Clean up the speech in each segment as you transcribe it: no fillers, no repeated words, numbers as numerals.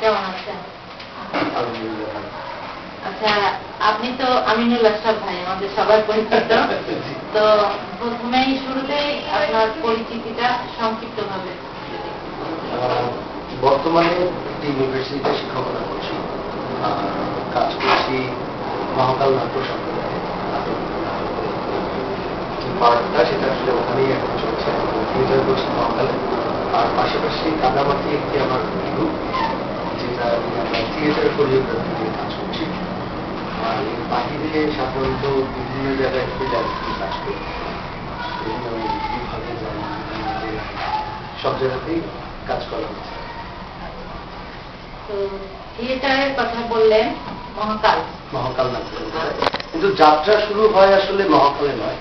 কেমন আছেন? আচ্ছা, আপনি তো আমিনুল আশরাফ ভাই, আমাদের সবার পরিচিত। তো প্রথমেই শুরুতেই আপনার পরিচিতিটা সংক্ষিপ্ত ভাবে। বর্তমানে একটি ইউনিভার্সিটিতে শিক্ষকতা করছি, কাজ করছি মহাকাল নাট্য সম্প্রদায়ে। পার্টটা সেটা আসলে ওখানেই এখন চলছে, থিয়েটার করছি মহাকালে। আর পাশাপাশি কাদামাটি একটি আমার গ্রুপ, যেটা আমরা থিয়েটার কোরিওগ্রাফি নিয়ে কাজ করছি। আর এর বাহিরে সাধারণত বিভিন্ন জায়গায় ফ্রিল্যান্সিং কাজ করি, বিভিন্ন বিভাগে সব জায়গাতেই কাজ করা হচ্ছে। তো থিয়েটারের কথা বললেন, মহাকাল নাট্য, কিন্তু যাত্রা শুরু হয় আসলে মহাকালে নয়,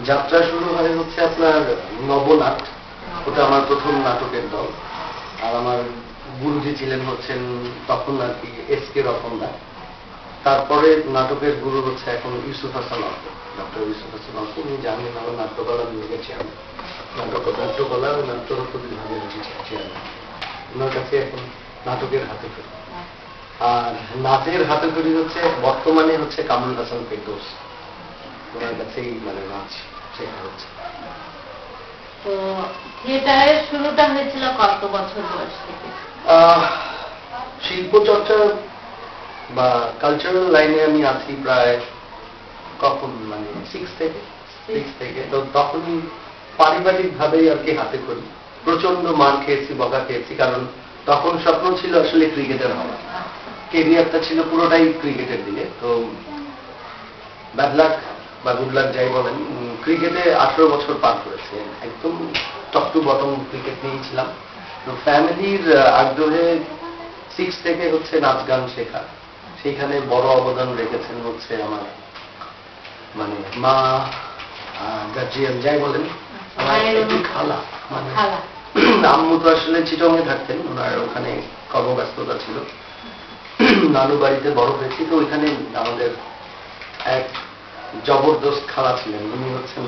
যাত্রা শুরু হয় হচ্ছে আপনার নবনাট। ওটা আমার প্রথম নাটকের দল। আর আমার গুরুজি ছিলেন হচ্ছেন তখন আর কি এস.কে রতনদা। তারপরে নাটকের গুরু হচ্ছে এখন ইউসুফ হাসান অল্প, ডক্টর ইউসুফ হাসান অল্প। উনি জানেন আমার নাট্যকলা বিভাগের চেয়ারম্যান, নাট্যকলা ও নাট্যরত্ন বিভাগের চেয়ারম্যান। ওনার কাছে এখন নাটকের হাতে খড়ি। আর নাচের হাতে খড়ি হচ্ছে বর্তমানে হচ্ছে কামরুল হাসান ফেরদৌস, ওনার কাছেই মানে নাচ শেখা হচ্ছে। তো থিয়েটারের শুরুটা হয়েছিল কত বছর বয়স থেকে? শিল্প চর্চা বা কালচারাল লাইনে আমি আছি প্রায় কখন মানে 6 থেকে। তো তখনই পারিবারিক ভাবেই আর কি হাতে খড়ি। প্রচন্ড মার খেয়েছি, বকা খেয়েছি, কারণ তখন স্বপ্ন ছিল আসলে ক্রিকেটার হওয়া। কেরিয়ারটা ছিল পুরোটাই ক্রিকেটের দিকে। তো ব্যাড লাক বা গুড লাক যাই বলেন, ক্রিকেটে 18 বছর পার করেছে, একদম টপ টু বটম ক্রিকেট নিয়েছিলাম। তো ফ্যামিলির আগ্রহে 6 থেকে হচ্ছে নাচ গান শেখা, সেইখানে বড় অবদান রেখেছেন হচ্ছে আমার মানে মা, গার্জিয়ান যাই বলেন, খালা। মানে আম্মু তো আসলে চিটংয়ে থাকতেন, ওনার ওখানে কর্মব্যস্ততা ছিল। নানু বাড়িতে বড় হয়েছি, তো ওইখানে আমাদের এক জবরদস্ত খালা ছিলেন, উনি হচ্ছেন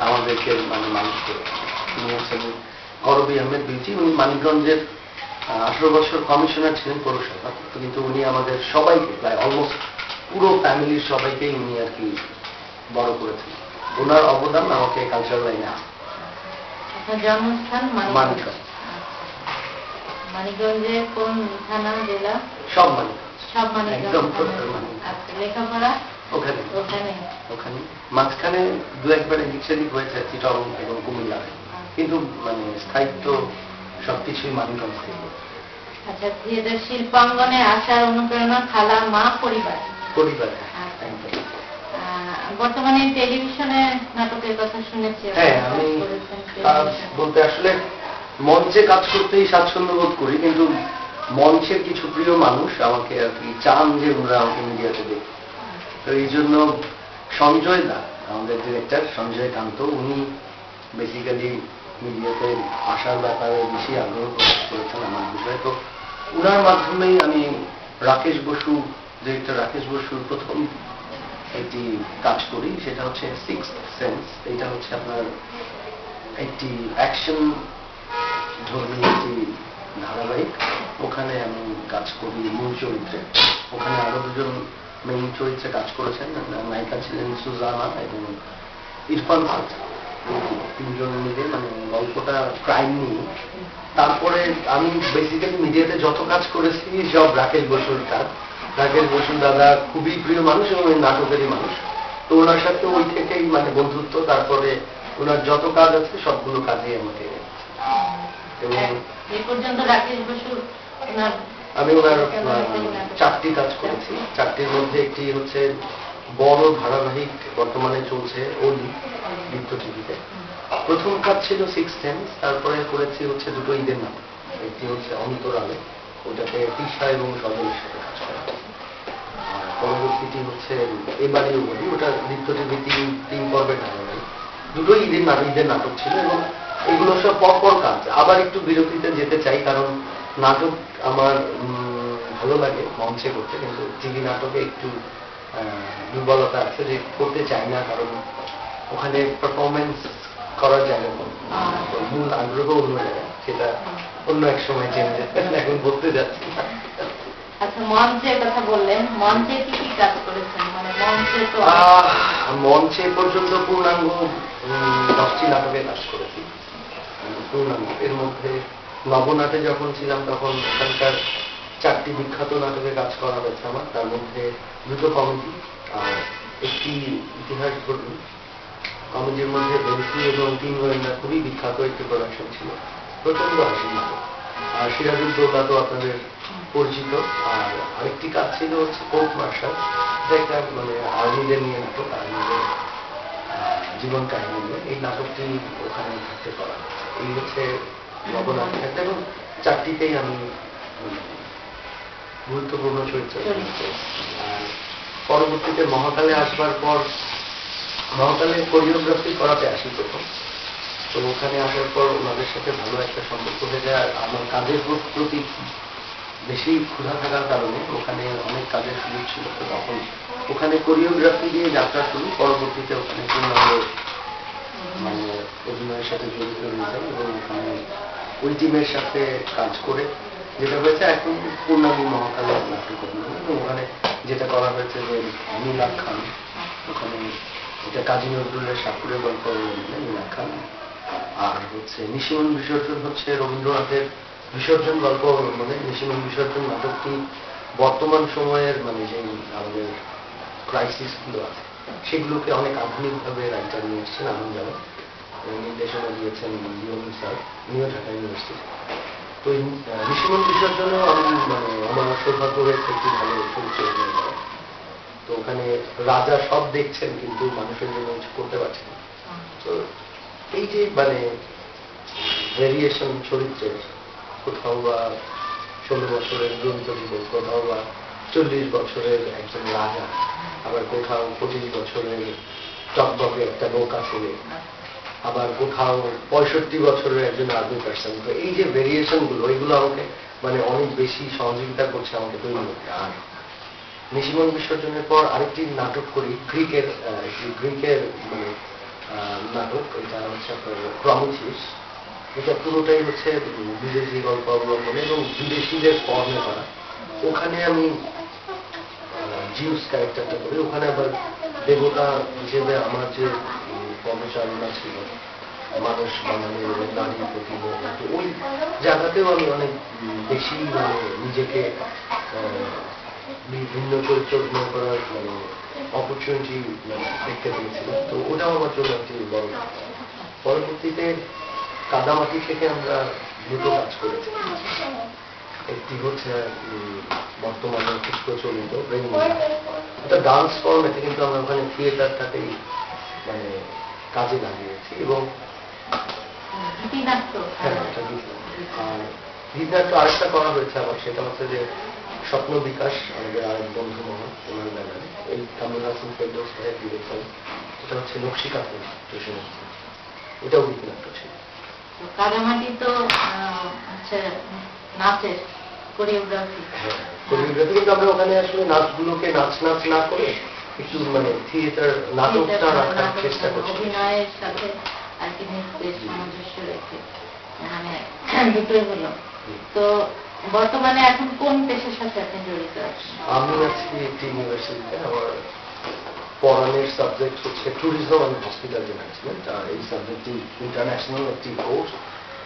আমাদেরকে মানে মানুষ করে। উনি হচ্ছেন করবী আহমেদ বিউটি। উনি মানিকগঞ্জের 18 বছর কমিশনার ছিলেন পৌরসভা, কিন্তু উনি আমাদের সবাইকে প্রায় অলমোস্ট পুরো ফ্যামিলির সবাইকেই উনি আর কি বড় করেছেন। ওনার অবদান আমাকে কালচারাল লাইনে আসে। জন্মস্থান মানিকগঞ্জ। মানিকগঞ্জের কোন থানা, জেলা? সব মানিকগঞ্জ, সব মানিকগঞ্জ। লেখাপড়া ওখানে। মাঝখানে দু একবার এদিক সেদিক হয়েছে চিটং এবং কুমিল্লায়, কিন্তু মানে স্থায়িত্ব সবকিছুই মানিকগঞ্জ থেকে। আচ্ছা, থিয়েটার শিল্পাঙ্গনে আসার অনুপ্রেরণা খালা, মা, পরিবার। বর্তমানে টেলিভিশনে নাটকের কথা শুনেছি। হ্যাঁ, আমি বলতে আসলে মঞ্চে কাজ করতেই স্বাচ্ছন্দ্য বোধ করি, কিন্তু মঞ্চের কিছু প্রিয় মানুষ আমাকে আর কি চান যে ওরা আমাকে মিডিয়াতে দেখে। তো এই জন্য সঞ্জয় দা, আমাদের ডিরেক্টর সঞ্জয় কান্ত, উনি বেসিক্যালি মিডিয়াতে আসার ব্যাপারে বেশি আগ্রহ প্রকাশ করেছেন আমার বিষয়ে। তো ওনার মাধ্যমেই আমি রাকেশ বসু, ডিরেক্টর রাকেশ বসুর প্রথম একটি কাজ করি, সেটা হচ্ছে সিক্সথ সেন্স। এটা হচ্ছে আপনার একটি অ্যাকশন ধর্মী একটি ধারাবাহিক। ওখানে আমি কাজ করি মূল চরিত্রে। ওখানে আরো দুজন মেইন চরিত্রে কাজ করেছেন, নায়িকা ছিলেন সুজানা এবং ইরফান সাদ। তিনজন মিলে মানে গল্পটা ক্রাইম নিয়ে। তারপরে আমি বেসিক্যালি মিডিয়াতে যত কাজ করেছি সব রাকেশ বসুর কাজ। রাকেশ বসু দাদা খুবই প্রিয় মানুষ এবং নাটকেরই মানুষ। তো ওনার সাথে ওই থেকেই মানে বন্ধুত্ব। তারপরে ওনার যত কাজ আছে সবগুলো কাজেই আমাকে। এবং আমি ওনার 4টি কাজ করেছি। 4টির মধ্যে একটি হচ্ছে বড় ধারাবাহিক বর্তমানে চলছে ওলি, দীপ্ত টিভিতে। প্রথম কাজ ছিল সিক্স সেন্স। তারপরে করেছি হচ্ছে দুটো ঈদের নাটক। একটি হচ্ছে অন্তরালে, ওটাতে তিশা এবং সজলের সাথে কাজ করা। আর পরবর্তীটি হচ্ছে এবারেও বলি, ওটা দীপ্ত টিভি 3 পর্বের ধারাবাহিক। দুটোই ঈদের নাটক ছিল এবং এগুলো সব পরপর কাজ। আবার একটু বিরতিতে যেতে চাই, কারণ নাটক আমার ভালো লাগে মঞ্চে করতে, কিন্তু টিভি নাটকে একটু দুর্বলতা আছে যে করতে চাই না, কারণ ওখানে পারফরমেন্স করার জায়গা মূল আগ্রহ অন্য জায়গায়। সেটা অন্য এক সময় জেনে যেতেন, এখন বলতে যাচ্ছি না। আচ্ছা, মঞ্চের কথা বললেন, মঞ্চে কি কি কাজ করেছেন? মানে মঞ্চে তো মঞ্চে পর্যন্ত পূর্ণাঙ্গ 10টি নাটকে কাজ করেছি, পূর্ণাঙ্গ। এর মধ্যে নবনাটে যখন ছিলাম তখন ওখানকার 4টি বিখ্যাত নাটকে কাজ করা হয়েছে আমার, তার মধ্যে 2টো কমেডি আর একটি ইতিহাস ঘটনা। কমেডির মধ্যে বেলকি এবং 3 গোয়েন্দা খুবই বিখ্যাত একটি প্রোডাকশন ছিল, প্রচন্ড হাসি নাটক। আর সিরাজুদ্দৌলা তো আপনাদের পরিচিত। আর আরেকটি কাজ ছিল হচ্ছে কোর্ট মার্শাল, যেটা একটা মানে আর্মিদের নিয়ে নাটক, আর্মিদের জীবন কাহিনী নিয়ে। এই নাটকটি ওখানে থাকতে করা, এই হচ্ছে নবনাটক একটা, এবং 4টিতেই আমি গুরুত্বপূর্ণ চরিত্র। আর পরবর্তীতে মহাকালে আসবার পর, মহাকালে কোরিওগ্রাফি করাতে আসি প্রথম। তো ওখানে আসার পর ওনাদের সাথে ভালো একটা সম্পর্ক হয়ে যায়। আর আমার কাজের প্রতি বেশি ক্ষুধা থাকার কারণে ওখানে অনেক কাজের সুযোগ ছিল। তো তখন ওখানে কোরিওগ্রাফি দিয়ে যাত্রা শুরু, পরবর্তীতে ওখানে পূর্ণাঙ্গ মানে অভিনয়ের সাথে জড়িত হয়ে যায় এবং ওখানে ওই টিমের সাথে কাজ করে যেটা হয়েছে এখন পূর্ণাঙ্গ মহাকালে নাটক অভিনয়। এবং ওখানে যেটা করা হয়েছে যে নীলা খান, ওখানে এটা কাজী নজরুলের সাপুরের গল্প নীলা খান। আর হচ্ছে নিশিমন বিসর্জন হচ্ছে রবীন্দ্রনাথের বিসর্জন গল্প অবলম্বনে। নিশিমন বিসর্জন নাটকটি বর্তমান সময়ের মানে যে আমাদের ক্রাইসিস গুলো আছে সেগুলোকে অনেক আধুনিকভাবে রাইটার নিয়ে এসছেন আনন্দ যারা, নির্দেশনা দিয়েছেন Leoni sir, new Dhaka university. তো নিশিমন বিসর্জনেও আমি মানে আমার সৌভাগ্য হয়েছে একটি ভালো চরিত্র অভিনয় করা। তো ওখানে রাজা সব দেখছেন কিন্তু মানুষের জন্য কিছু করতে পারছেন না। তো এই যে মানে ভেরিয়েশন চরিত্রের, কোথাও বা 16 বছরের জড়িত জীবন, কোথাও বা 40 বছরের একজন রাজা, আবার কোথাও 25 বছরের টকবকে একটা নৌকা ছেলে, আবার কোথাও 65 বছরের একজন আর্মি পার্সন। তো এই যে ভেরিয়েশন গুলো, এগুলো আমাকে মানে অনেক বেশি সহযোগিতা করছে আমাকে তৈরি করতে। আর নিশিমন বিসর্জনের পর আরেকটি নাটক করি, গ্রিকের মানে নাটক, এটা হচ্ছে আপনার প্রমিথিউস। এটা পুরোটাই হচ্ছে বিদেশি গল্প অবলম্বনে এবং বিদেশিদের ফর্মে করা। ওখানে আমি জিউস ক্যারেক্টারটা করি। ওখানে আবার দেবতা হিসেবে আমার যে কর্মচারণা ছিল, মানুষ বানানো এবং নারীর প্রতি, তো ওই জায়গাতেও আমি অনেক বেশি মানে নিজেকে বিভিন্ন চরিত্র অভিনয় করার মানে অপরচুনিটি দেখতে পেয়েছিলাম। তো ওটাও আমার জন্য একটি বড়। পরবর্তীতে কাদামাটি থেকে আমরা 2টো কাজ করেছি। একটি হচ্ছে বর্তমানে খুব প্রচলিত এটা ডান্স ফর্ম, এতে কিন্তু আমরা ওখানে থিয়েটারটাকেই মানে কাজে লাগিয়েছি। এবং হ্যাঁ, এটা আর গীতনাট্য আরেকটা করা হয়েছে আবার, সেটা হচ্ছে যে স্বপ্ন বিকাশ, আমাদের আরেক বন্ধু মহল, ওনার ব্যানারে, এই কামরুল হাসান ফেরদৌস ভাইয়ের ডিরেকশন। এটা হচ্ছে নকশিকাঁথা স্টেশন, এটাও গীতনাট্য ছিল। কাদামাটি তো হচ্ছে নাচের কোরিওগ্রাফি, কিন্তু আমরা ওখানে আসলে নাচগুলোকে নাচ না করে একটু মানে থিয়েটার নাটকটা রাখার চেষ্টা করছি, অভিনয়ের সাথে আর কি নৃত্যের সামঞ্জস্য রেখে মানে দুটোই হলো। তো বর্তমানে এখন কোন পেশার সাথে আপনি জড়িত আছেন? আমি আছি একটি ইউনিভার্সিটিতে, আমার পড়ানোর সাবজেক্ট হচ্ছে ট্যুরিজম অ্যান্ড হসপিটালিটি ম্যানেজমেন্ট। আর এই সাবজেক্টটি ইন্টারন্যাশনাল একটি কোর্স,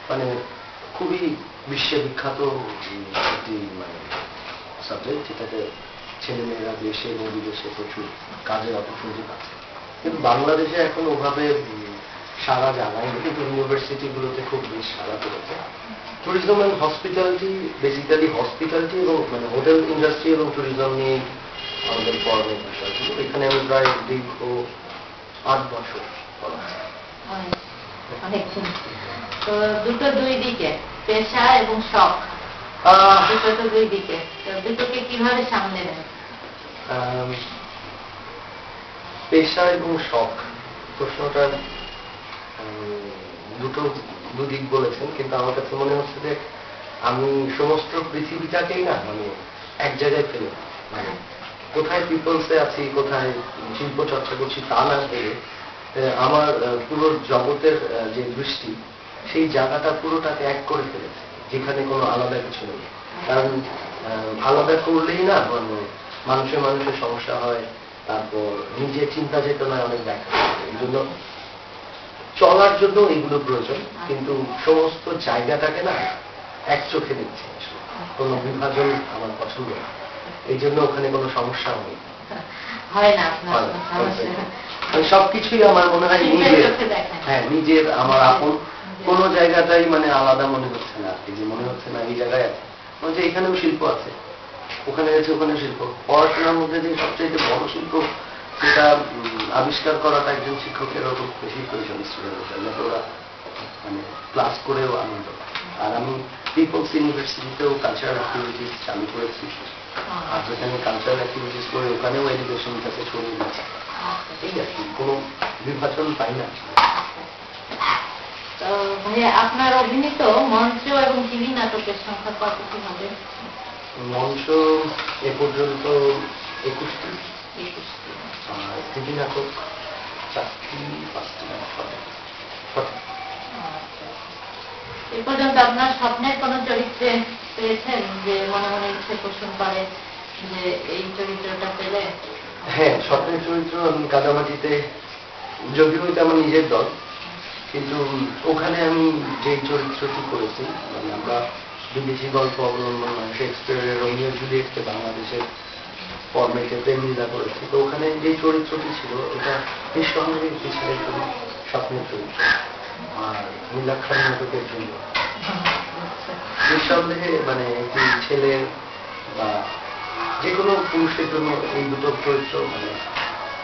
মানে খুবই বিশ্ববিখ্যাত একটি মানে সাবজেক্ট, যেটাতে ছেলেমেয়েরা দেশে এবং বিদেশে প্রচুর কাজের অপরচুনিটি পাচ্ছে। কিন্তু বাংলাদেশে এখন ওভাবে সারা জানায়নি, কিন্তু ইউনিভার্সিটিগুলোতে খুব বেশ সারা পড়েছে। Tourism and hospitality basically hospitality এবং মানে হোটেল ইন্ডাস্ট্রি এবং ট্যুরিজম নিয়ে আমাদের পড়ানোর বিষয় ছিল। এখানে আমি প্রায় দীর্ঘ 8 বছর পড়াচ্ছি। তো দুটো দুই দিকে, পেশা এবং শখ, দুটো তো দুই দিকে, দুটোকে কিভাবে সামনে নেন? পেশা এবং শখ প্রশ্নটা দুদিক বলেছেন, কিন্তু আমার কাছে মনে হচ্ছে যে আমি সমস্ত পৃথিবীটাকেই না মানে এক জায়গায় ফেলে, মানে কোথায় পিপলসে আছি, কোথায় শিল্প চর্চা করছি তা না পেয়ে আমার পুরো জগতের যে দৃষ্টি সেই জায়গাটা পুরোটাকে এক করে ফেলেছে, যেখানে কোনো আলাদা কিছু নেই। কারণ আলাদা করলেই না মানে মানুষের মানুষের সমস্যা হয়, তারপর নিজের চিন্তা চেতনায় অনেক দেখা যায়। এই জন্য চলার জন্য এগুলো প্রয়োজন, কিন্তু সমস্ত জায়গাটাকে না এক চোখে দেখছে, কোনো বিভাজন আমার পছন্দ না। এই জন্য ওখানে কোনো সমস্যা নেই, হয় না আপনার সবকিছুই আমার মনে হয় নিজের, হ্যাঁ নিজের, আমার আপন। কোন জায়গাটাই মানে আলাদা মনে হচ্ছে না, যে মনে হচ্ছে না এই জায়গায় আছে, যে এখানেও শিল্প আছে, ওখানে আছে ওখানে শিল্প। পড়াশোনার মধ্যে যে সবচেয়ে বড় শিল্প, সেটা আবিষ্কার করাটা একজন শিক্ষকের খুব বেশি প্রয়োজন স্টুডেন্টের, যাতে ওরা মানে ক্লাস করেও আনন্দ পায়। আর আমি পিপলস ইউনিভার্সিটিতেও কালচারাল অ্যাক্টিভিটিস চালু করেছি, আর যেখানে কালচারাল অ্যাক্টিভিটিস করে ওখানেও এডুকেশন কাছে ছড়িয়ে দিচ্ছি। এই আর কি, কোনো বিভাজন পাই না। তো ভাইয়া আপনার অভিনীত মঞ্চ এবং টিভি নাটকের সংখ্যা কতটি হবে? মঞ্চ এ পর্যন্ত 21টি, আর টিভি নাটক 4টি 5টি। এ পর্যন্ত আপনার স্বপ্নের কোন চরিত্রে পেয়েছেন যে মনে মনে ইচ্ছে পোষণ করে যে এই চরিত্রটা পেলে? হ্যাঁ, স্বপ্নের চরিত্র আমি কাদামাটিতে, যদিও এটা আমার নিজের দল, কিন্তু ওখানে আমি যে চরিত্রটি করেছি, মানে আমরা বিদেশি গল্প অবলম্বন শেক্সপিয়ারের রোমিও জুলিয়েটকে বাংলাদেশের ফরম্যাটে প্রেমলীলা করেছি। তো ওখানে যে চরিত্রটি ছিল, এটা নিঃসন্দেহে একটি ছেলের জন্য স্বপ্নের চরিত্র, আর নীলাক্ষার নাটকের জন্য নিঃসন্দেহে মানে একটি ছেলের বা যে কোনো পুরুষের জন্য এই দুটো চরিত্র মানে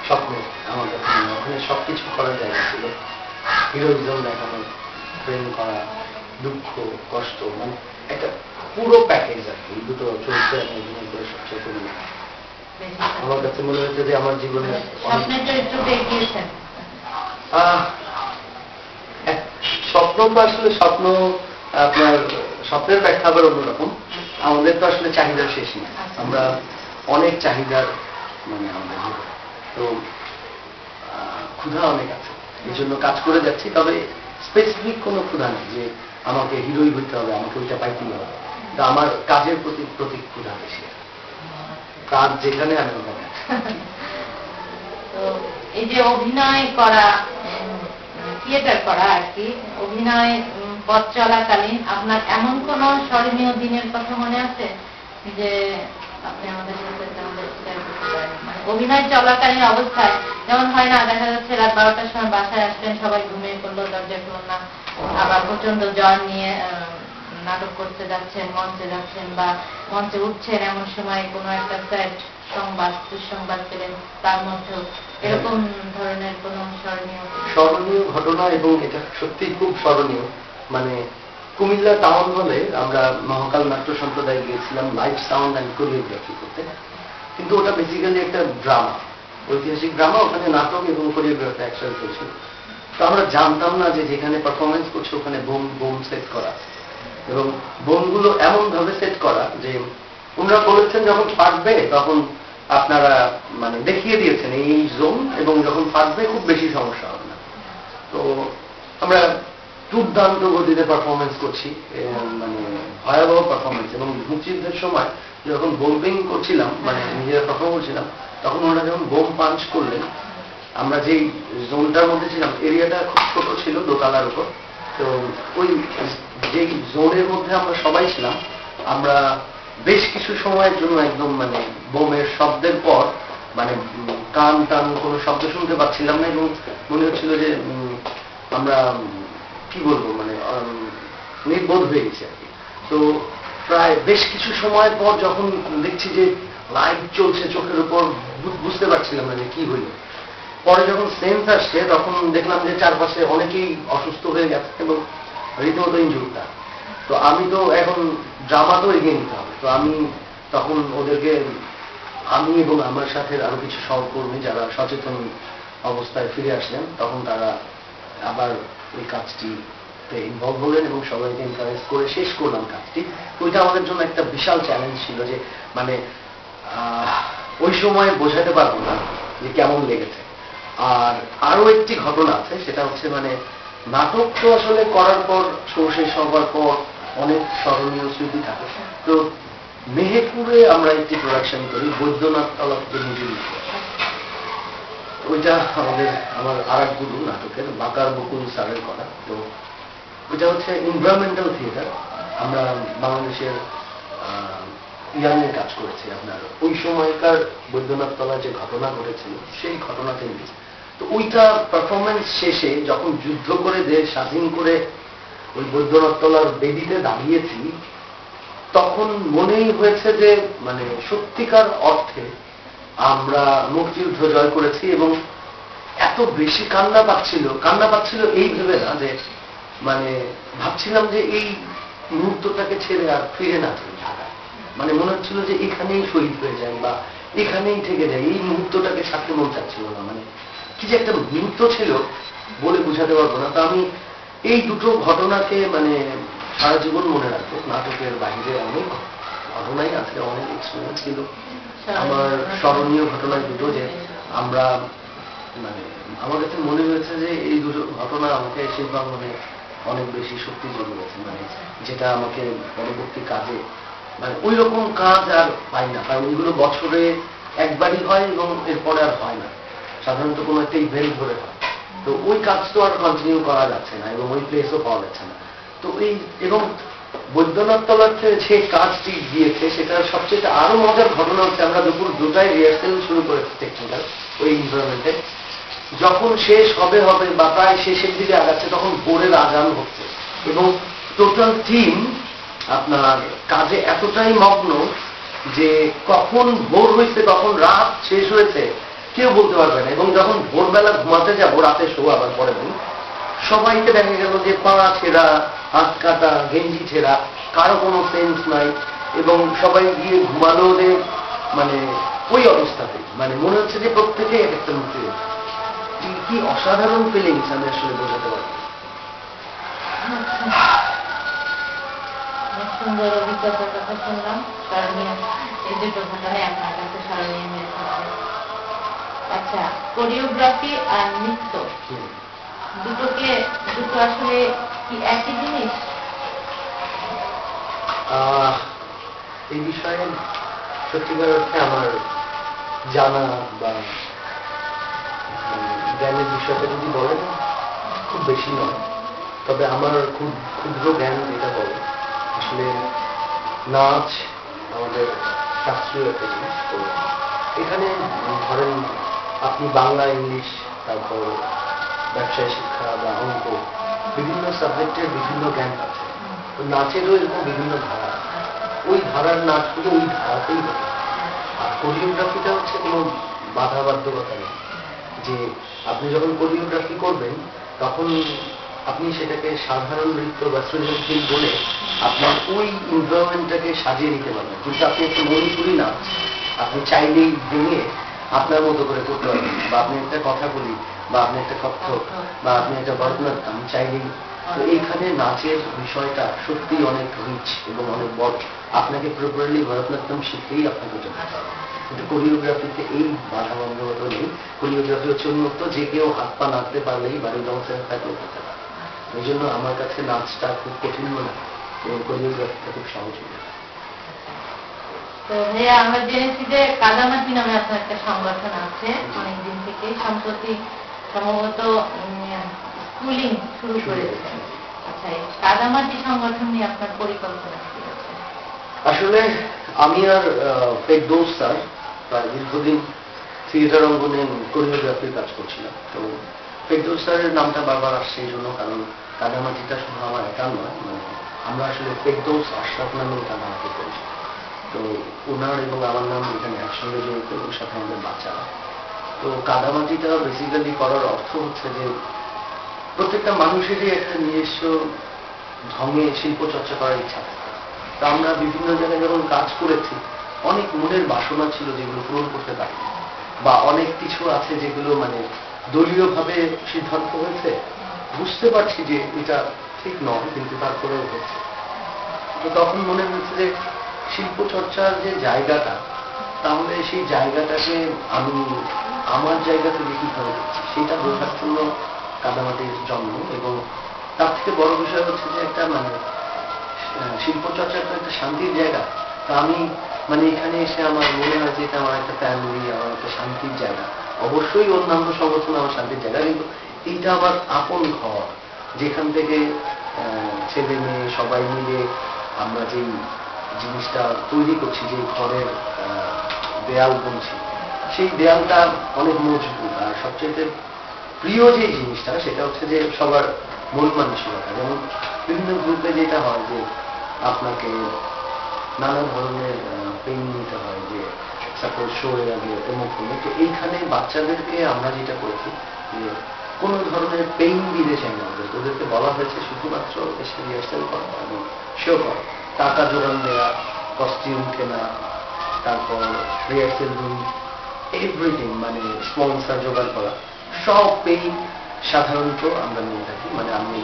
স্বপ্নের। আমার কাছে ওখানে সবকিছু করার জায়গা ছিল, হিরোইজম দেখানো, প্রেম করা, দুঃখ কষ্ট, মানে একটা পুরো প্যাকেজ আর কি। এই দুটো চরিত্রে আমি অভিনয় করে সবচেয়ে করি। আমার কাছে মনে হচ্ছে যে আমার জীবনের স্বপ্নের চরিত্র পেয়ে গিয়েছেন। স্বপ্ন তো আসলে স্বপ্ন, আপনার স্বপ্নের ব্যাখ্যা আবার অন্যরকম। আমাদের তো আসলে চাহিদার শেষ নেই, আমরা অনেক চাহিদার মানে আমাদের, তো ক্ষুধা অনেক আছে, এই জন্য কাজ করে যাচ্ছি। তবে স্পেসিফিক কোনো ক্ষুধা নেই যে আমাকে হিরোই হইতে হবে, আমাকে ওইটা পাইতেই হবে। তা আমার কাজের প্রতি ক্ষুধা বেশি, কাজ যেখানে আমি ওখানে। তো এই যে অভিনয় করা, থিয়েটার করা আর কি, অভিনয় পথ চলাকালীন আপনার এমন কোন স্মরণীয় দিনের কথা মনে আছে যে আপনি আমাদের সাথে শেয়ার করতে পারেন? মানে অভিনয় চলাকালীন অবস্থায় যেমন হয় না, দেখা যাচ্ছে রাত 12টার সময় বাসায় আসলেন, সবাই ঘুমিয়ে পড়লো, দরজা খুলল না, আবার প্রচন্ড জ্বর নিয়ে নাটক করতে যাচ্ছেন, মঞ্চে যাচ্ছেন বা মঞ্চে উঠছেন, এমন সময় কোনো একটা স্যাড সংবাদ দুঃসংবাদ পেলেন, তার মধ্যেও এরকম ধরনের কোন স্মরণীয় ঘটনা? এবং এটা সত্যি খুব স্মরণীয়। মানে কুমিল্লা টাউন হলে আমরা মহাকাল নাট্য সম্প্রদায় গিয়েছিলাম লাইভ সাউন্ড অ্যান্ড কোরিওগ্রাফি করতে। কিন্তু ওটা বেসিক্যালি একটা ড্রামা, ঐতিহাসিক ড্রামা, ওখানে নাটক এবং কোরিওগ্রাফি একসাথে চলছিল। তো আমরা জানতাম না যে যেখানে পারফরমেন্স করছে ওখানে বোম সেট করা, এবং বোমগুলো এমন ভাবে সেট করা যে ওনারা বলেছেন যখন ফাটবে তখন আপনারা মানে দেখিয়ে দিয়েছেন এই জোন, এবং যখন ফাটবে খুব বেশি সমস্যা হবে না। তো আমরা দুর্দান্ত গতিতে পারফরমেন্স করছি, মানে ভয়াবহ পারফরমেন্স। এবং মুক্তিযুদ্ধের সময় যখন বোম্বিং করছিলাম, মানে নিজেরা পারফর্ম করছিলাম, তখন ওরা যখন বোম পাঞ্চ করলেন, আমরা যেই জোনটার মধ্যে ছিলাম, এরিয়াটা খুব ছোট ছিল, দোতলার উপর। তো ওই যেই জোনের মধ্যে আমরা সবাই ছিলাম, আমরা বেশ কিছু সময়ের জন্য একদম মানে বোমের শব্দের পর মানে কান টান কোনো শব্দ শুনতে পাচ্ছিলাম না, এবং মনে হচ্ছিল যে আমরা কি বলবো মানে নির্বোধ হয়ে গেছি আর কি। তো প্রায় বেশ কিছু সময় পর যখন দেখছি যে লাইট চলছে চোখের উপর, বুঝতে পারছিলাম না যে কি হইল। পরে যখন সেন্স আসছে তখন দেখলাম যে চারপাশে অনেকেই অসুস্থ হয়ে গেছে এবং রীতিমতো ইনজুরিটা। তো আমি তো এখন ড্রামা তো এগিয়ে নিতে হবে, তো আমি তখন ওদেরকে, আমি এবং আমার সাথে আরো কিছু সহকর্মী যারা সচেতন অবস্থায় ফিরে আসলেন, তখন তারা আবার ওই কাজটিতে ইনভলভ হলেন এবং সবাইকে এনকারেজ করে শেষ করলাম কাজটি। ওইটা আমাদের জন্য একটা বিশাল চ্যালেঞ্জ ছিল, যে মানে ওই সময় বোঝাতে পারবো না যে কেমন লেগেছে। আর আরো একটি ঘটনা আছে, সেটা হচ্ছে মানে নাটক তো আসলে করার পর শো শেষ হওয়ার পর অনেক স্মরণীয় স্মৃতি থাকে। তো মেহেরপুরে আমরা একটি প্রোডাকশন করি বৈদ্যনাথ তলাতে নিজের, ওইটা আমার আর এক গুরু নাটকের বাকার বকুল স্যারের করা। তো ওইটা হচ্ছে এনভায়রনমেন্টাল থিয়েটার। আমরা বাংলাদেশের ইয়াংয়ে কাজ করেছি। আপনার ওই সময়কার বৈদ্যনাথ তলা যে ঘটনা ঘটেছিল সেই ঘটনাতে নিয়ে। তো ওইটা পারফরমেন্স শেষে যখন যুদ্ধ করে দেশ স্বাধীন করে ওই বৈদ্যনাথ তলার বেদিতে দাঁড়িয়েছি, তখন মনেই হয়েছে যে মানে সত্যিকার অর্থে আমরা মুক্তিযুদ্ধ জয় করেছি। এবং এত বেশি কান্না পাচ্ছিল এই ভেবে না যে মানে ভাবছিলাম যে এই মুহূর্তটাকে ছেড়ে আর ফিরে না যাই ঢাকায়। মানে মনে হচ্ছিল যে এখানেই শহীদ হয়ে যাই বা এখানেই থেকে যাই, এই মুহূর্তটাকে ছাড়তে মন চাচ্ছিল না। মানে কি যে একটা মুহূর্ত ছিল বলে বুঝাতে পারবো না। তা আমি এই দুটো ঘটনাকে মানে সারা জীবন মনে রাখবো। নাটকের বাইরে অনেক ঘটনাই আছে, অনেক এক্সপিরিয়েন্স, কিন্তু আমার স্মরণীয় ঘটনা দুটো যে আমরা মানে আমার কাছে মনে হয়েছে যে এই দুটো ঘটনা আমাকে শিল্পাঙ্গনে অনেক বেশি শক্তি জুগিয়েছে। মানে যেটা আমাকে পরবর্তী কাজে মানে ওই রকম কাজ আর পাই না, কারণ ওইগুলো বছরে একবারই হয় এবং এরপরে আর হয় না, সাধারণত কোনো একটা ইভেন্ট ধরে হয়। তো ওই কাজ তো আর কন্টিনিউ করা যাচ্ছে না এবং ওই প্লেসও পাওয়া যাচ্ছে না। তো এই এবং বৈদ্যনাথ তলাতে যে কাজটি গিয়েছে সেটার সবচেয়ে আরো মজার ঘটনা হচ্ছে আমরা দুপুর 2টায় রিহার্সেল শুরু করেছি টেকনিক্যাল ওই এনভায়রনমেন্টে। যখন শেষ হবে বা প্রায় শেষের দিকে আগাচ্ছে তখন ভোরের আজান হচ্ছে এবং টোটাল টিম আপনার কাজে এতটাই মগ্ন যে কখন ভোর হয়েছে কখন রাত শেষ হয়েছে কেউ বলতে পারবে না। এবং যখন ভোরবেলা ঘুমাতে যাবো রাতে শো আবার পরে দিন, সবাইকে দেখা গেল যে পা ছেঁড়া, হাত কাটা, গেঞ্জি ছেঁড়া, কারো কোনো সেন্স নাই। এবং সবাই গিয়ে ঘুমালো ওদের মানে ওই অবস্থাতে, মানে মনে হচ্ছে যে প্রত্যেকে একটা মুক্তি। কি অসাধারণ ফিলিংস আমি আসলে বোঝাতে পারি। সুন্দর অভিজ্ঞতার কথা শুনলাম। স্মরণীয় এই দুটো ঘটনায় আপনার কাছে স্মরণীয় হয়ে থাকে। আচ্ছা, কোরিওগ্রাফি আর নৃত্য দুটো আসলে কি একই জিনিস? এই বিষয়ে সত্যিকার অর্থে আমার জানা বা জ্ঞানের বিষয়টা যদি বলেন খুব বেশি নয়, তবে আমার খুব ক্ষুদ্র জ্ঞান যেটা বলে আসলে নাচ আমাদের শাস্ত্রীয় একটা জিনিস। তো এখানে ধরেন আপনি বাংলা, ইংলিশ, তারপর ব্যবসায় শিক্ষা বা অঙ্ক, বিভিন্ন সাবজেক্টের বিভিন্ন জ্ঞান আছে। তো নাচেরও এরকম বিভিন্ন ধারা, ওই ধারার নাচগুলো ওই ধারাতেই হবে। আর কোরিওগ্রাফিটা হচ্ছে কোনো বাধা বাধ্যকতা নেই, যে আপনি যখন কোরিওগ্রাফি করবেন তখন আপনি সেটাকে সাধারণ নৃত্য বা সৃজনশীল বলে আপনার ওই এনভায়রনমেন্টটাকে সাজিয়ে নিতে পারবেন। কিন্তু আপনি একটা মণিপুরি নাচ আপনি চাইলেই ভেঙে আপনার মতো করে করতে পারবেন, বা আপনি একটা কথা বলি বা আপনি একটা কত্থক বা আপনি একটা ভরতনাট্যম চাইলেই। তো এইখানে নাচের বিষয়টা সত্যি অনেক রিচ এবং অনেক বড়। আপনাকে প্রপারলি ভরতনাট্যম শিখতেই আপনাকে যেতে হবে, কিন্তু কোরিওগ্রাফিতে এই বাধা বন্ধকতা নেই। কোরিওগ্রাফি হচ্ছে উন্মুক্ত, যে কেউ হাত পা নাচতে পারলেই বাড়ির অবস্থায় থাকলেও করতে পারে। এই জন্য আমার কাছে নাচটা খুব কঠিন মনে হয় এবং কোরিওগ্রাফিটা খুব সহজ মনে হয়। তো ভাইয়া আমরা জেনেছি যে কাদামাটি নামে আপনার একটা সংগঠন আছে অনেকদিন থেকে, সম্প্রতি সম্ভবত স্কুলিং শুরু করেছেন। আচ্ছা, এই কাদামাটি সংগঠন নিয়ে আপনার পরিকল্পনা কি আছে? আসলে আমি আর ফেরদৌস স্যার প্রায় দীর্ঘদিন থিয়েটার অঙ্গনে কোরিওগ্রাফির কাজ করছিলাম। তো ফেরদৌস স্যারের নামটা বারবার আসছে এই জন্য, কারণ কাদামাটিটা শুধু আমার একার নয়, মানে আমরা আসলে ফেরদৌস আশরাফ নামে কাদামাটি করেছি। তো ওনার এবং আমার নাম এখানে একসঙ্গে জড়িত, ওর সাথে আমাদের বাচ্চা। তো কাদামাটিটা বেসিক্যালি করার অর্থ হচ্ছে যে প্রত্যেকটা মানুষেরই একটা নিজস্ব ঢঙে শিল্প চর্চা করার ইচ্ছা থাকে। তা আমরা বিভিন্ন জায়গায় যখন কাজ করেছি অনেক মনের বাসনা ছিল যেগুলো পূরণ করতে পারি, বা অনেক কিছু আছে যেগুলো মানে দলীয়ভাবে সিদ্ধান্ত হয়েছে, বুঝতে পারছি যে এটা ঠিক নয় কিন্তু তারপরেও হচ্ছে। তো তখন মনে হয়েছে যে শিল্প চর্চার যে জায়গাটা, তাহলে সেই জায়গাটাকে আমি আমার জায়গা থেকে কিভাবে দেখছি সেটা বোঝার জন্য কাদামাটির জন্ম, এবং তার থেকে বড় বিষয় হচ্ছে যে একটা মানে শিল্প চর্চার তো একটা শান্তির জায়গা। তো আমি মানে এখানে এসে আমার মনে হয় যে এটা আমার একটা ফ্যামিলি, আমার একটা শান্তির জায়গা। অবশ্যই অন্যান্য সংগঠন আমার শান্তির জায়গা, কিন্তু এইটা আমার আপন ঘর, যেখান থেকে ছেলে মেয়ে সবাই মিলে আমরা যেই জিনিসটা তৈরি করছি, যে ঘরের দেয়াল বলছি, সেই দেয়ালটা অনেক মজবুত। আর সবচেয়ে প্রিয় যে জিনিসটা সেটা হচ্ছে যে সবার মন মানসিকতা। যেমন বিভিন্ন গ্রুপে যেটা হয় যে আপনাকে নানা ধরনের পেইন নিতে হয়, যে সাপোজ শোয়ের আগে অমুক অমুক। তো এইখানে বাচ্চাদেরকে আমরা যেটা করেছি যে কোনো ধরনের পেইন দিতে চাই না ওদেরকে বলা হয়েছে শুধুমাত্র এসে রিহার্সাল করা এবং শো করা, টাকা জোগান দেওয়া, কস্টিউম কেনা, তারপর রিহার্সাল রুম, এভরিথিং, মানে স্পন্সর জোগাড় করা, সব পেইন সাধারণত আমরা নিয়ে থাকি, মানে আমি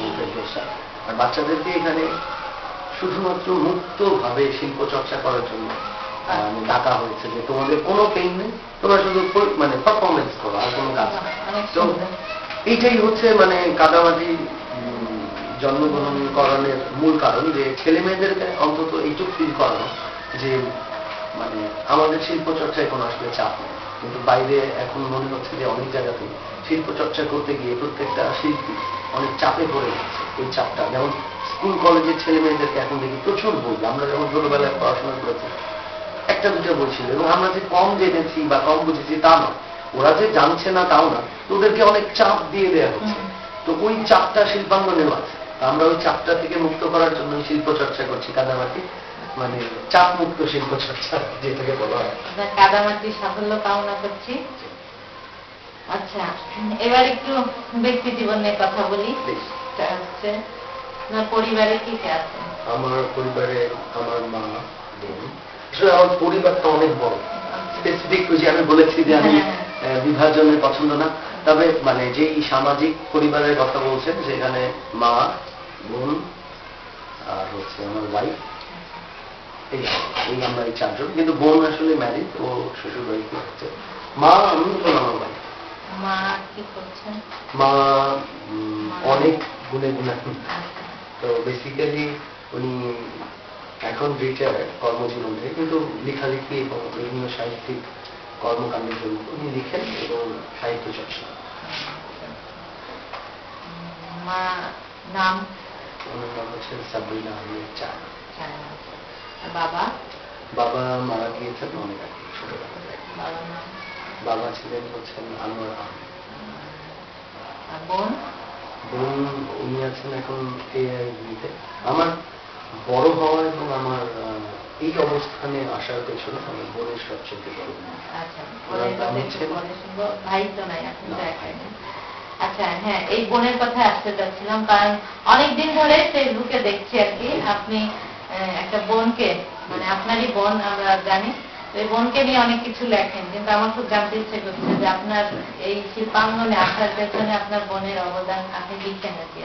আর বাচ্চাদেরকে এখানে শুধুমাত্র মুক্তভাবে শিল্প চর্চা করার জন্য ডাকা হয়েছে, যে তোমাদের কোনো পেইন নেই, তোমরা শুধু মানে পারফরমেন্স করো, আর কোনো কাজ। তো এইটাই হচ্ছে মানে কাদামাটি জন্মগ্রহণ করানোর মূল কারণ, যে ছেলে মেয়েদেরকে অন্তত এইটুকু ফিল করানো যে মানে আমাদের শিল্প চর্চায় কোনো আসলে চাপ নেই। কিন্তু বাইরে এখন মনে হচ্ছে যে অনেক জায়গাতে শিল্প চর্চা করতে গিয়ে প্রত্যেকটা শিল্পী অনেক চাপে পড়ে গেছে। এই চাপটা যেমন স্কুল কলেজের ছেলে মেয়েদেরকে এখন দেখি প্রচুর বই, আমরা যখন ছোটবেলায় পড়াশোনা করেছি একটা দুটো বই ছিল, এবং আমরা যে কম জেনেছি বা কম বুঝেছি তা নয়, ওরা যে জানছে না তাও না, তো ওদেরকে অনেক চাপ দিয়ে দেওয়া হচ্ছে। তো ওই চাপটা শিল্পাঙ্গনেও আছে। আমরা ওই চাপটা থেকে মুক্ত করার জন্য শিল্প চর্চা করছি কাদামাটি, মানে চাপ মুক্ত শিল্প চর্চা যেটাকে বলা হয়। কাদামাটি সাফল্য কামনা করছি। আচ্ছা, এবার একটু ব্যক্তি জীবনের কথা বলি। হচ্ছে আপনার পরিবারে কি কে আছে? আমার পরিবারে আমার মা, আমার পরিবারটা অনেক বড়। স্পেসিফিক যে আমি বলেছি যে আমি বিভাজনের পছন্দ না, তবে মানে যেই সামাজিক পরিবারের কথা বলছেন সেখানে মা, বোন, আর হচ্ছে আমার ওয়াইফ, এই আমরা এই চারজন। কিন্তু বোন আসলে ম্যারিড, ও শ্বশুর বাড়িতে হচ্ছে। মা, আমি আমার ওয়াইফ। মা কি করছেন? মা অনেক গুণে গুণান। তো বেসিক্যালি উনি এখন রিটায়ার্ড কর্মজীবন থেকে, কিন্তু লেখালেখি এবং বিভিন্ন সাহিত্যিক কর্মকাণ্ডের জন্য উনি লিখেন এবং সাহিত্য চর্চা। মা নাম? ওনার নাম হচ্ছে সাবরিনা আহমেদ চান। বাবা? বাবা মারা গিয়েছেন অনেক আগে, ছোটবেলায়। বাবা ছিলেন হচ্ছেন আনোয়ার আহমেদ। বোন? বোন উনি আছেন এখন এআইবিতে। আমার বড় হওয়া এবং আমার এই অবস্থানে আসার পেছনে আমার বোনের সবচেয়ে বড়। ভাই তো নাই এখন? আচ্ছা, হ্যাঁ, এই বোনের কথা আসতে চাচ্ছিলাম, কারণ অনেকদিন ধরে ফেসবুকে দেখছি আর কি আপনি একটা বোনকে, মানে আপনারই বোন আমরা জানি, এই বোনকে নিয়ে অনেক কিছু লেখেন, কিন্তু আমার খুব জানতে ইচ্ছে করছে যে আপনার এই শিল্পাঙ্গনে আসার পেছনে আপনার বোনের অবদান আপনি লিখেন নাকি?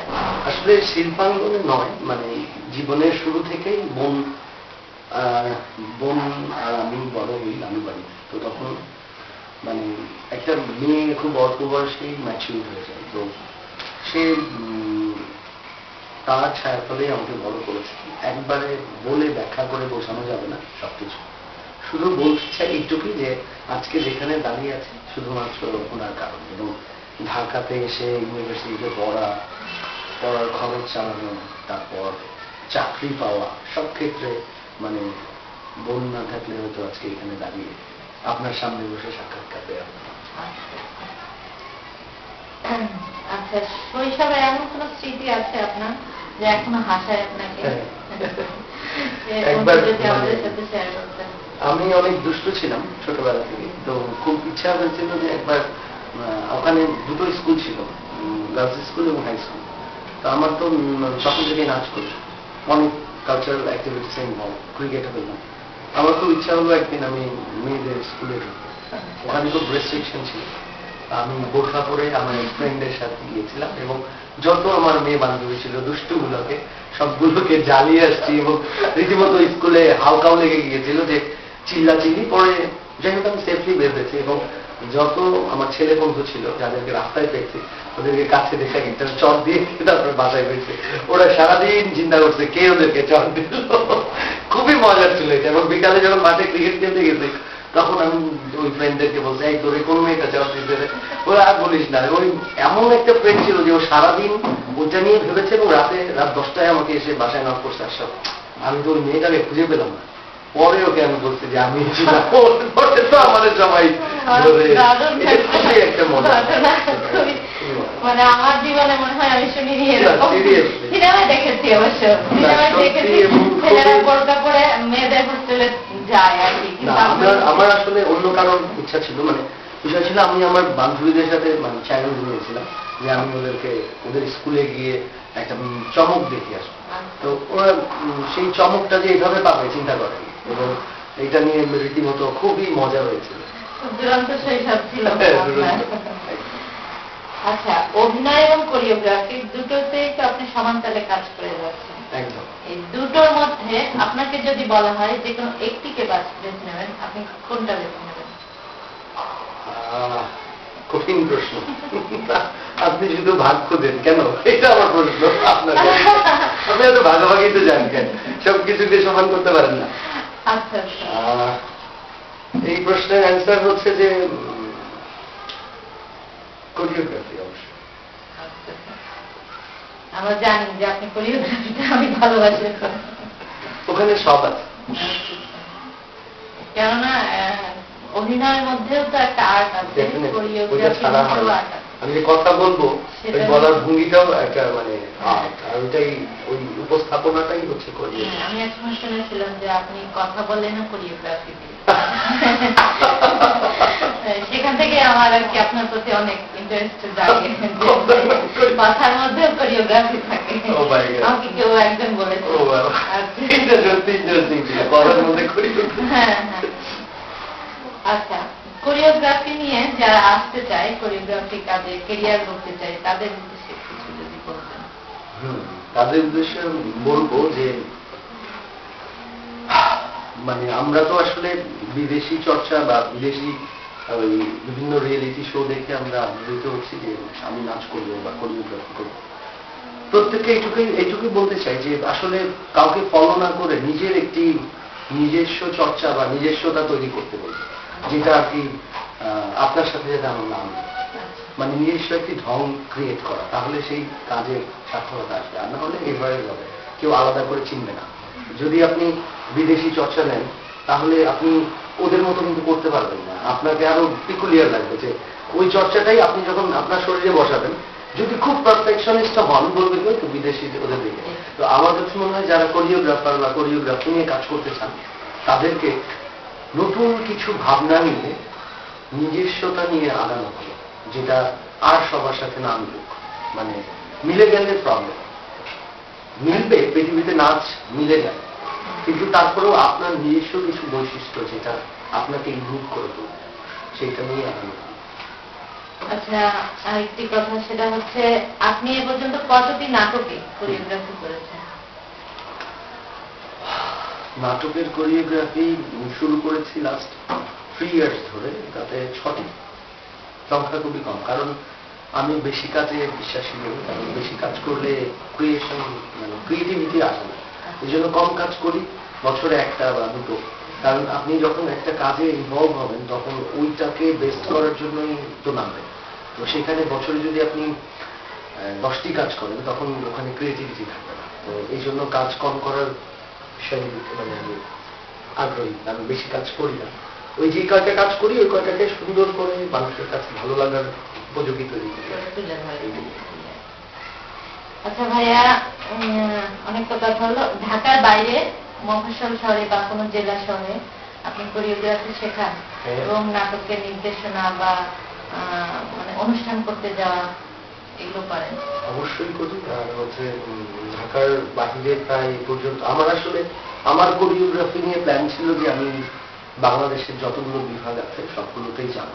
আসলে শিল্পাঙ্গনে নয়, মানে জীবনের শুরু থেকেই বোন আর আমি বড় হই আমি বাড়ি। তো তখন মানে একটা মেয়ে খুব অল্প বয়সেই ম্যাচিউর হয়ে যায়, তো সে তার ছায়ার ফলে আমাকে বড় করেছে। একবারে বলে ব্যাখ্যা করে বোঝানো যাবে না সবকিছু, শুধু বলতে চাই এইটুকুই যে আজকে যেখানে দাঁড়িয়ে আছে শুধুমাত্র ওনার কারণ। এবং ঢাকাতে এসে ইউনিভার্সিটিতে পড়ার খরচ চালানো, তারপর চাকরি পাওয়া, সব ক্ষেত্রে মানে বোন না থাকলে হয়তো আজকে এখানে দাঁড়িয়ে আপনার সামনে বসে সাক্ষাৎকার দেওয়া। আচ্ছা, শৈশবে এমন কোন স্মৃতি আছে আপনার যে এখনো হাসায় আপনাকে? আমি অনেক দুষ্ট ছিলাম ছোটবেলা থেকে, তো খুব ইচ্ছা হয়েছিল যে একবার ওখানে দুটো স্কুল ছিল, গার্লস স্কুল এবং হাই স্কুল। তো আমার তো তখন থেকে নাচ করছি, অনেক কালচারাল অ্যাক্টিভিটিস ইনভলভ, ক্রিকেট হইলাম। আমার খুব ইচ্ছা হলো একদিন আমি মেয়েদের স্কুলে ঢুকবো। ওখানে খুব রেস্ট্রিকশন ছিল। আমি বোরখা পরে আমার ফ্রেন্ডের সাথে গিয়েছিলাম এবং যত আমার মেয়ে বান্ধবী ছিল দুষ্টুগুলোকে সবগুলোকে জ্বালিয়ে আসছি, এবং রীতিমতো স্কুলে হালকাও লেগে গিয়েছিল যে চিল্লাচিল্লি পরে যাই হোক আমি সেফলি বের হয়েছি এবং যত আমার ছেলে বন্ধু ছিল যাদেরকে রাস্তায় পেয়েছি ওদেরকে কাছে দেখে একটা চট দিয়ে তারপরে বাসায় পেয়েছে। ওরা সারাদিন চিন্তা করছে কে ওদেরকে চট দিল। খুবই মজার ছিল এটা। এবং বিকালে যখন মাঠে ক্রিকেট খেলতে গেছি তখন আমি ওই ফ্রেন্ডদেরকে বলছি এই তোর কোন মেয়েটা চট দিতে, ওরা আর বলিস না। ওই এমন একটা ফ্রেন্ড ছিল যে ও সারাদিন ওইটা নিয়ে ভেবেছে এবং রাত 10টায় আমাকে এসে বাসায় নক করছে। আসা আমি তো ওই মেয়েটাকে খুঁজে পেলাম না। পরে ওকে আমি বলছি যে আমি ছিলাম, তো আমাদের সবাই একটা মজা। মানে আমার জীবনে মনে হয় আমি শুনিনি এরকম। সিনেমায় দেখেছি অবশ্য, সিনেমায় দেখেছি ছেলেরা বোরকা পরে মেয়েদের হোস্টেলে যায় আর কি। আমার আসলে অন্য কারণ ইচ্ছা ছিল, মানে বিষয় ছিল আমি আমার বান্ধবীদের সাথে মানে চ্যালেঞ্জ নিয়েছিলাম যে আমি ওদের স্কুলে গিয়ে একটা চমক দেখে আসবো। তো ওরা সেই চমকটা যে এইভাবে পাবে চিন্তা করে এবং এটা নিয়ে রীতিমতো খুবই মজা হয়েছিল। দুরন্ত শৈশব ছিল। আচ্ছা, অভিনয় এবং কোরিওগ্রাফি দুটোতেই তো আপনি সমানতালে কাজ করে যাচ্ছেন। একদম। এই দুটোর মধ্যে আপনাকে যদি বলা হয় যে কোনো একটিকে বেছে নেবেন, আপনি কোনটা বেছে নেবেন? কঠিন প্রশ্ন। আপনি শুধু ভাগ খুঁজেন কেন, এটা আমার প্রশ্ন আপনাকে। আপনি এত ভাগাভাগি তো জান কেন, সবকিছুকে সমান করতে পারেন না। আচ্ছা, এই প্রশ্নের অ্যান্সার হচ্ছে যে কোরিওগ্রাফি অবশ্যই। আমরা জানি যে আপনি কোরিওগ্রাফিটা আমি ভালোবাসি। ওখানে সব আছে। কেননা অভিনয়ের মধ্যেও তো একটা আর্ট আছে, কোরিওগ্রাফি আর্ট আছে। আমি যে কথা বলবো ওই বলার ভঙ্গিটাও একটা মানে আর্ট, আর ওইটাই ওই উপস্থাপনাটাই হচ্ছে কোরিওগ্রাফি। আমি একসময় শুনেছিলাম যে আপনি কথা বলেন না কোরিওগ্রাফি দিয়ে। সেখান থেকে আমার আর কি আপনার প্রতি অনেক ইন্টারেস্ট জাগে, কথার মধ্যে কোরিওগ্রাফি থাকে। আমাকে কেউ একজন বলেছে। হ্যাঁ হ্যাঁ। আচ্ছা, কোরিওগ্রাফি নিয়ে যারা আসতে চায়, কোরিওগ্রাফি কাজে কেরিয়ার করতে চায়, তাদের উদ্দেশ্যে কিছু যদি বলতেন। তাদের উদ্দেশ্যে বলবো যে মানে আমরা তো আসলে বিদেশি চর্চা বা বিদেশি ওই বিভিন্ন রিয়েলিটি শো দেখে আমরা আগ্রহীত হচ্ছি যে আমি নাচ করবো বা কোরিওগ্রাফি করবো। প্রত্যেককে এইটুকুই বলতে চাই যে আসলে কাউকে ফলো না করে নিজের একটি নিজস্ব চর্চা বা নিজস্বতা তৈরি করতে বলছে, যেটা আর কি আপনার সাথে যেটা আমার নাম, মানে নিজস্ব একটি ঢং ক্রিয়েট করা, তাহলে সেই কাজে সার্থকতা আসবে। আর না হলে এভারেজ হবে, কেউ আলাদা করে চিনবে না। যদি আপনি বিদেশি চর্চা নেন তাহলে আপনি ওদের মতো কিন্তু করতে পারবেন না, আপনাকে আরো পিকুলিয়ার লাগবে। যে ওই চর্চাটাই আপনি যখন আপনার শরীরে বসাবেন, যদি খুব পারফেকশনিস্ট হন বলবেন তো বিদেশি ওদের দিকে। তো আমার কাছে মনে হয় যারা কোরিওগ্রাফার বা কোরিওগ্রাফি নিয়ে কাজ করতে চান তাদেরকে নতুন কিছু ভাবনা নিয়ে নিজস্বতা নিয়ে আগানো ভালো, যেটা আর সবার সাথে না মিলুক। মানে মিলে গেলে প্রবলেম, মিলবে, পৃথিবীতে নাচ মিলে যায়, কিন্তু তারপরেও আপনার নিজস্ব কিছু বৈশিষ্ট্য যেটা আপনাকে ইনভুট করে দেবে, সেইটা নিয়ে আগানো। আচ্ছা, আরেকটি কথা, সেটা হচ্ছে আপনি এ পর্যন্ত কতটি নাটকে কোরিওগ্রাফি করেছেন? নাটকের কোরিওগ্রাফি শুরু করেছি লাস্ট 3 ইয়ার্স ধরে, তাতে 6টি। সংখ্যা খুবই কম, কারণ আমি বেশি কাজে বিশ্বাসী নই। কারণ বেশি কাজ করলে ক্রিয়েশন মানে ক্রিয়েটিভিটি আসে না, এই জন্য কম কাজ করি, বছরে 1টা বা 2টো। কারণ আপনি যখন একটা কাজে ইনভলভ হবেন তখন ওইটাকে বেস্ট করার জন্যই তো নামবেন। তো সেখানে বছরে যদি আপনি 10টি কাজ করেন তখন ওখানে ক্রিয়েটিভিটি থাকবে না। তো এই জন্য কাজ কম করার বিষয়ে মানে আমি আগ্রহী, আমি বেশি কাজ করি না। ওই যে কয়টা কাজ করি ওই কয়টাকে সুন্দর করে মানুষের কাছে ভালো লাগার উপযোগী তৈরি করি। আচ্ছা ভাইয়া, অনেক কথা হলো, ঢাকার বাইরে মফস্বল শহরে বা কোনো জেলা শহরে আপনি কোরিওগ্রাফি শেখান এবং নাটকের নির্দেশনা বা মানে অনুষ্ঠান করতে যাওয়া এগুলো করেন? অবশ্যই করি। আর হচ্ছে ঢাকার বাহিরে প্রায় পর্যন্ত আমার আসলে আমার কোরিওগ্রাফি নিয়ে প্ল্যান ছিল যে আমি বাংলাদেশের যতগুলো বিভাগ আছে সবগুলোতেই যাব।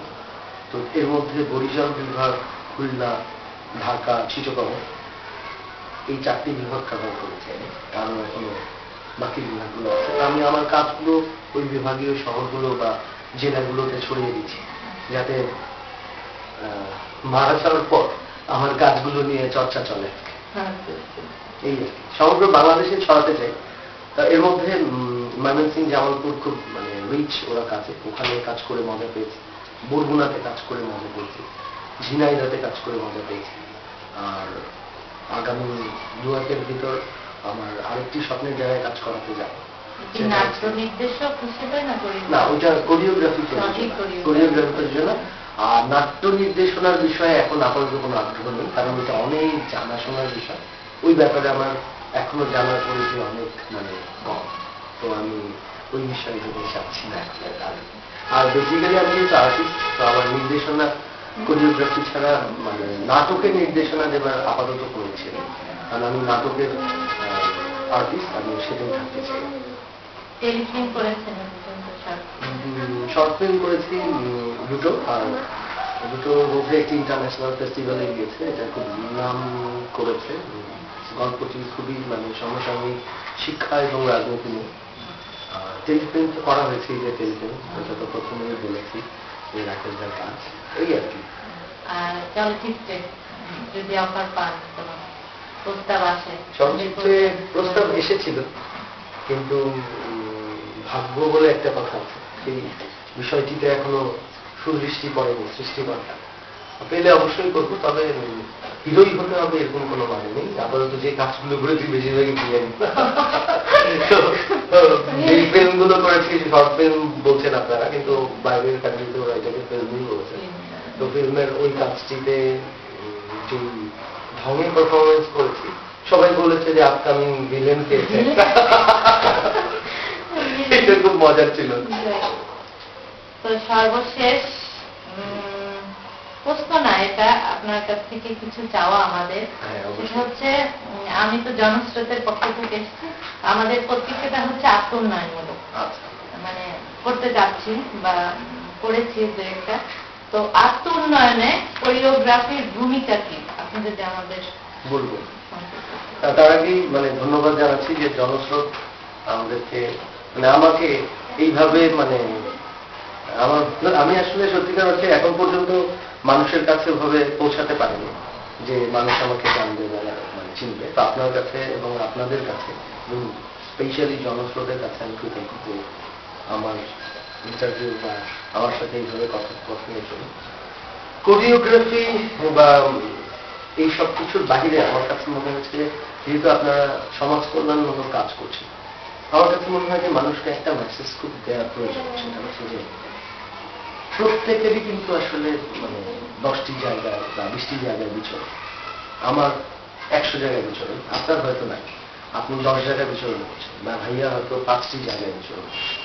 তো এর মধ্যে বরিশাল বিভাগ, খুলনা, ঢাকা, চিটাগং, এই 4টি বিভাগ কভার করেছি। কারণ এখনো বাকি বিভাগগুলো আছে। আমি আমার কাজগুলো ওই বিভাগীয় শহরগুলো বা জেলাগুলোতে ছড়িয়ে দিচ্ছি, যাতে মারা যাওয়ার পর আমার কাজগুলো নিয়ে চর্চা চলে। এই আর কি, সমগ্র বাংলাদেশে ছড়াতে চাই। এর মধ্যে ময়মনসিং, জামালপুর খুব মানে রিচ ওরা কাজে, ওখানে কাজ করে মজা পেয়েছি, বরগুনাতে কাজ করে মজা পেয়েছি, ঝিনাইদহে কাজ করে মজা পেয়েছি। আর আগামী 2 মাসের ভিতর আমার আরেকটি স্বপ্নের জায়গায় কাজ করাতে যাবো। নাট্য নির্দেশক হিসেবে না, ওইটা কোরিওগ্রাফির জন্য। আর নাট্য নির্দেশনার বিষয়ে এখন আপাতত কোনো আগ্রহ নেই, কারণ এটা অনেক জানাশোনার বিষয়। ওই ব্যাপারে আমার এখনো জানার পরিধি অনেক মানে কম, তো আমি ওই বিষয়ে যেতে চাচ্ছি না। আর বেসিক্যালি আমি যেহেতু আর্টিস্ট, তো আমার নির্দেশনা কোরিওগ্রাফি ছাড়া মানে নাটকের নির্দেশনা দেবার আপাতত কোনো ইচ্ছে নেই, কারণ আমি নাটকের আর্টিস্ট, আমি সেটাই থাকতে চাই। টেলিফিল্ম করেছেন, শর্ট ফিল্ম করেছি দুটো, আর দুটোর মধ্যে একটি ইন্টারন্যাশনাল ফেস্টিভ্যালে গিয়েছে, এটা খুব নাম করেছে। গল্পটি খুবই মানে সমসাময়িক শিক্ষা এবং রাজনীতি নিয়ে। টেলিফিল্ম তো করা হয়েছে, এই যে টেলিফিল্ম, এটা তো প্রথমেই বলেছি যে রাকেশ ভাইয়ের কাজ, এই আর কি। আর চলচ্চিত্রে যদি অফার পান, প্রস্তাব আসে? চলচ্চিত্রে প্রস্তাব এসেছিল, কিন্তু ভাগ্য বলে একটা কথা আছে, সেই বিষয়টিতে এখনো সুদৃষ্টি পড়েনি সৃষ্টিকর্তা। পেলে অবশ্যই করবো, তবে হিরোই হতে হবে এরকম কোনো মানে নেই। আপাতত যে কাজগুলো করেছি বেশিরভাগই বিরিয়ানি। এই ফিল্মগুলো করেছি শর্ট ফিল্ম বলছেন আপনারা, কিন্তু বাইরের কান্ট্রিতে ওরা এটাকে ফিল্মই বলেছে। তো ফিল্মের ওই কাজটিতে যে ঢঙে পারফরমেন্স করেছি, সবাই বলেছে যে আপকামিং ভিলেন পেয়েছে। এটা খুব মজার ছিল। তো সর্বশেষ প্রশ্ন না, এটা আপনার কাছ থেকে কিছু চাওয়া আমাদের, সেটা হচ্ছে আমি তো জনস্রোতের পক্ষ থেকে এসেছি, আমাদের পত্রিকাটা হচ্ছে আত্মোন্নয়নমূলক, মানে করতে চাচ্ছি বা করেছি দু একটা। তো আত্মোন্নয়নে কোরিওগ্রাফির ভূমিকা কি, আপনি যদি আমাদের বলবো। তার আগেই মানে ধন্যবাদ জানাচ্ছি যে জনস্রোত আমাদেরকে মানে আমাকে এইভাবে মানে আমি আসলে সত্যিকার অর্থে এখন পর্যন্ত মানুষের কাছে ওভাবে পৌঁছাতে পারিনি যে মানুষ আমাকে জানবে বা মানে চিনবে। তো আপনার কাছে এবং আপনাদের কাছে এবং স্পেশালি জনস্রোতের কাছে আমি কৃতজ্ঞ যে আমার ইন্টারভিউ বা আমার সাথে এইভাবে কথনের জন্য। কোরিওগ্রাফি বা এই সব কিছুর বাহিরে আমার কাছে মনে হচ্ছে, যেহেতু আপনারা সমাজ কল্যাণমূলক কাজ করছেন, আমার কাছে মনে হয় যে মানুষকে একটা মেসেজ খুব দেওয়া প্রয়োজন। সেটা হচ্ছে যে প্রত্যেকেরই কিন্তু আসলে মানে 10টি জায়গায় বা 20টি জায়গায় বিচরণ, আমার 100 জায়গায় বিচরণ, আপনার হয়তো নাই, আপনি 10 জায়গায় বিচরণ করছেন, বা ভাইয়া হয়তো 5টি জায়গায় বিচরণ করছেন।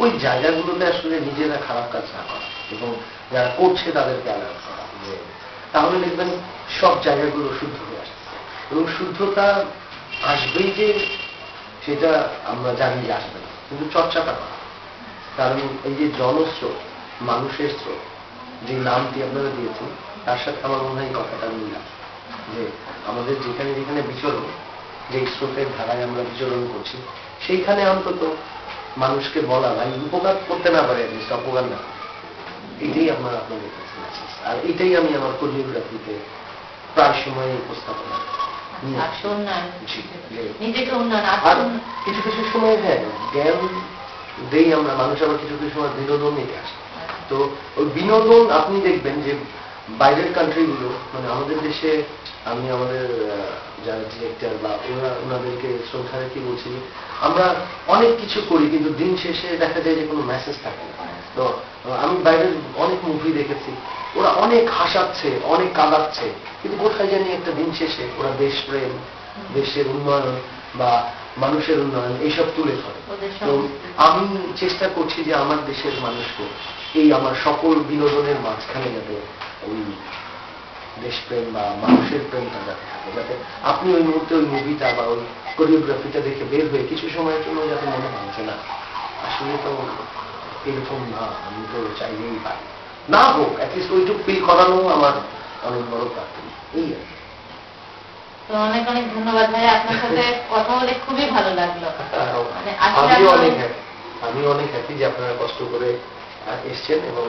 ওই জায়গাগুলোতে আসলে নিজেরা খারাপ কাজ না করা এবং যারা করছে তাদেরকে অ্যালার্ট করা, তাহলে দেখবেন সব জায়গাগুলো শুদ্ধ হয়ে আসছে। এবং শুদ্ধতা আসবেই যে সেটা আমরা জানি যে আসবে না, কিন্তু চর্চাটা করা। কারণ এই যে জনস্রোত, মানুষের স্রোত, যে নামটি আপনারা দিয়েছেন, তার সাথে আমার মনে হয় কথাটা মিল আছে যে আমাদের যেখানে যেখানে বিচরণ, যে স্রোতের ধারায় আমরা বিচরণ করছি, সেইখানে অন্তত মানুষকে বলা, ভাই উপকার করতে না পারে, অপকার না, এটাই আমার আপনাদের কাছে মেসেজ। আর এটাই আমি আমার কোরিওগ্রাফিতে প্রায় সময় উপস্থাপনা কিছু কিছু সময় হ্যাঁ জ্ঞান দেই আমরা, মানুষ আবার কিছু কিছু সময় বিনোদন নিতে আসে। তো ওই বিনোদন আপনি দেখবেন যে বাইরের কান্ট্রিগুলো মানে আমাদের দেশে, আমি আমাদের যারা ডিরেক্টর বা ওনাদেরকে শ্রদ্ধা রেখে বলছি, আমরা অনেক কিছু করি কিন্তু দিন শেষে দেখা যায় যে কোনো মেসেজ থাকে না। তো আমি বাইরের অনেক মুভি দেখেছি, ওরা অনেক হাসাচ্ছে, অনেক কাঁদাচ্ছে, কিন্তু কোথায় জানি একটা দিন শেষে ওরা দেশপ্রেম, দেশের উন্নয়ন বা মানুষের উন্নয়ন এইসব তুলে ধরে। তো আমি চেষ্টা করছি যে আমার দেশের মানুষকে এই আমার সকল বিনোদনের মাঝখানে যাতে ওই দেশপ্রেম বা মানুষের প্রেমটা যাতে থাকে, যাতে আপনি ওই মুহূর্তে ওই মুভিটা বা ওই কোরিওগ্রাফিটা দেখে বের হয়ে কিছু সময়ের জন্য যাতে মনে হয় যে না আসলে তো এরকম না, আমি তো চাইলেই পাই না হোক, অ্যাটলিস্ট ওইটুকু ফিল করানো আমার অনেক বড় প্রার্থনা। এই আর তো অনেক অনেক ধন্যবাদ ভাই, আপনার সাথে কথা বলে খুবই ভালো লাগলো। আমি অনেক হ্যাপি যে আপনারা কষ্ট করে এসছেন এবং